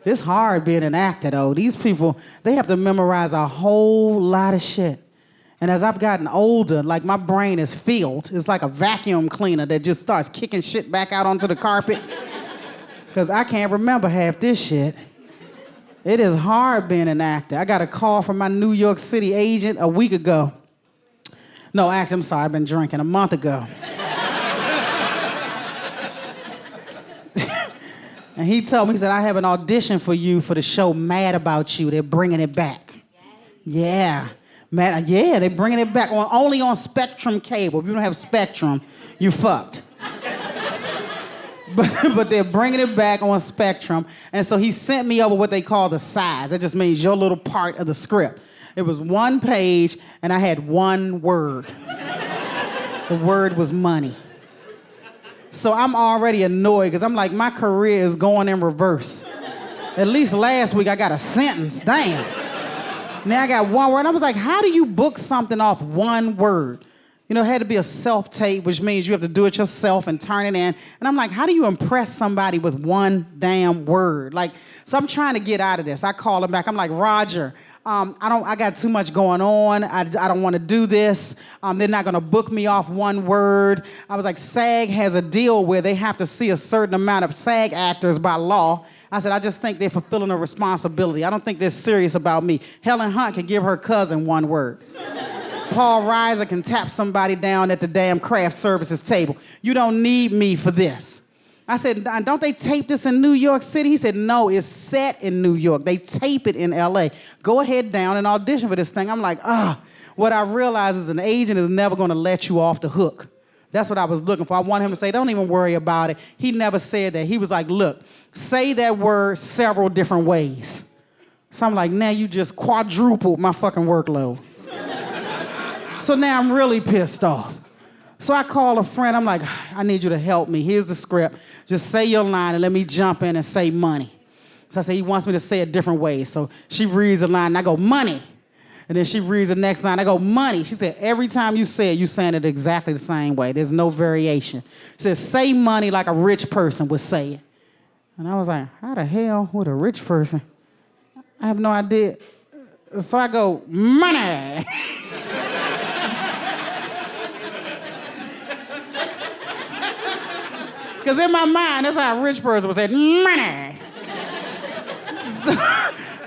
It's hard being an actor, though. These people, they have to memorize a whole lot of shit. And as I've gotten older, like my brain is filled. It's like a vacuum cleaner that just starts kicking shit back out onto the carpet. Because I can't remember half this shit. It is hard being an actor. I got a call from my New York City agent a week ago. No, actually, I'm sorry, I've been drinking a month ago. And he told me, he said, I have an audition for you for the show Mad About You. They're bringing it back. Yeah. They're bringing it back only on Spectrum Cable. If you don't have Spectrum, you're fucked. But they're bringing it back on Spectrum. And so he sent me over what they call the sides. That just means your little part of the script. It was 1 page, and I had 1 word. The word was money. So I'm already annoyed, because I'm like, my career is going in reverse. At least last week I got a sentence, damn. Now I got 1 word. I was like, how do you book something off 1 word? You know, it had to be a self-tape, which means you have to do it yourself and turn it in. And I'm like, how do you impress somebody with 1 damn word? Like, so I'm trying to get out of this. I call him back. I'm like, Roger, I got too much going on. I don't want to do this. They're not going to book me off 1 word. I was like, SAG has a deal where they have to see a certain amount of SAG actors by law. I said, I just think they're fulfilling a responsibility. I don't think they're serious about me. Helen Hunt can give her cousin 1 word. Paul Reiser can tap somebody down at the damn craft services table. You don't need me for this. I said, don't they tape this in New York City? He said, no, it's set in New York. They tape it in LA. Go ahead down and audition for this thing. I'm like, what I realize is an agent is never gonna let you off the hook. That's what I was looking for. I want him to say, don't even worry about it. He never said that. He was like, look, say that word several different ways. So I'm like, now you just quadrupled my fucking workload. So now I'm really pissed off. So I call a friend. I'm like, I need you to help me. Here's the script. Just say your line and let me jump in and say money. So I say, he wants me to say it different ways. So she reads the line and I go, money. And then she reads the next line. I go, money. She said, every time you say it, you're saying it exactly the same way. There's no variation. She said, say money like a rich person would say it. And I was like, how the hell would a rich person? I have no idea. So I go, money. Because in my mind, that's how a rich person would say, money.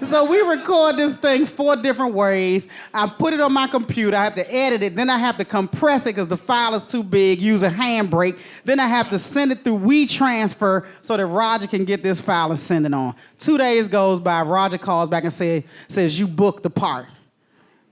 So we record this thing 4 different ways. I put it on my computer. I have to edit it. Then I have to compress it because the file is too big, use a handbrake. Then I have to send it through WeTransfer so that Roger can get this file and send it on. 2 days goes by. Roger calls back and says, you booked the part.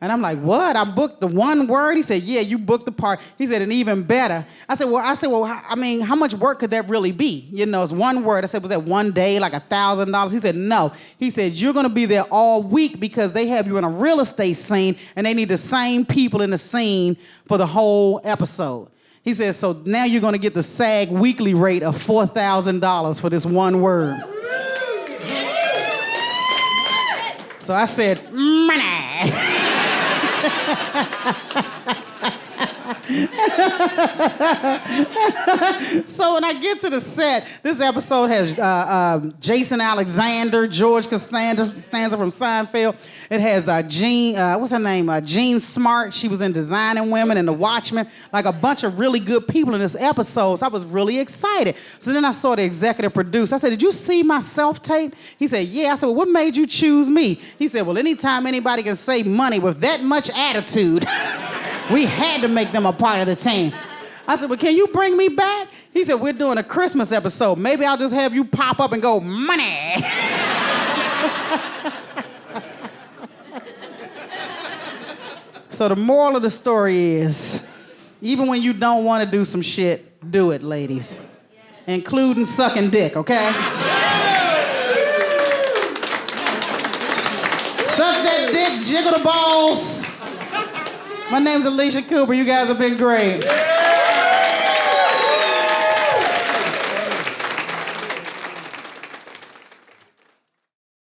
And I'm like, what? I booked the 1 word? He said, yeah, you booked the part. He said, and even better. I said, I mean, how much work could that really be? You know, it's 1 word. I said, was that 1 day, like $1,000? He said, no. He said, you're going to be there all week because they have you in a real estate scene and they need the same people in the scene for the whole episode. He said, so now you're going to get the SAG weekly rate of $4,000 for this 1 word. So I said, money. So when I get to the set, this episode has Jason Alexander, George Costanza from Seinfeld. It has Jean, what's her name? Jean Smart. She was in Designing Women and The Watchmen. Like a bunch of really good people in this episode. So I was really excited. So then I saw the executive producer. I said, did you see my self-tape? He said, yeah. I said, well, what made you choose me? He said, well, anytime anybody can say money with that much attitude, we had to make them a part of the team. I said, well, can you bring me back? He said, we're doing a Christmas episode. Maybe I'll just have you pop up and go, money. So the moral of the story is, even when you don't want to do some shit, do it, ladies. Including sucking dick, okay? Suck that dick, jiggle the balls. My name's Alycia Cooper. You guys have been great.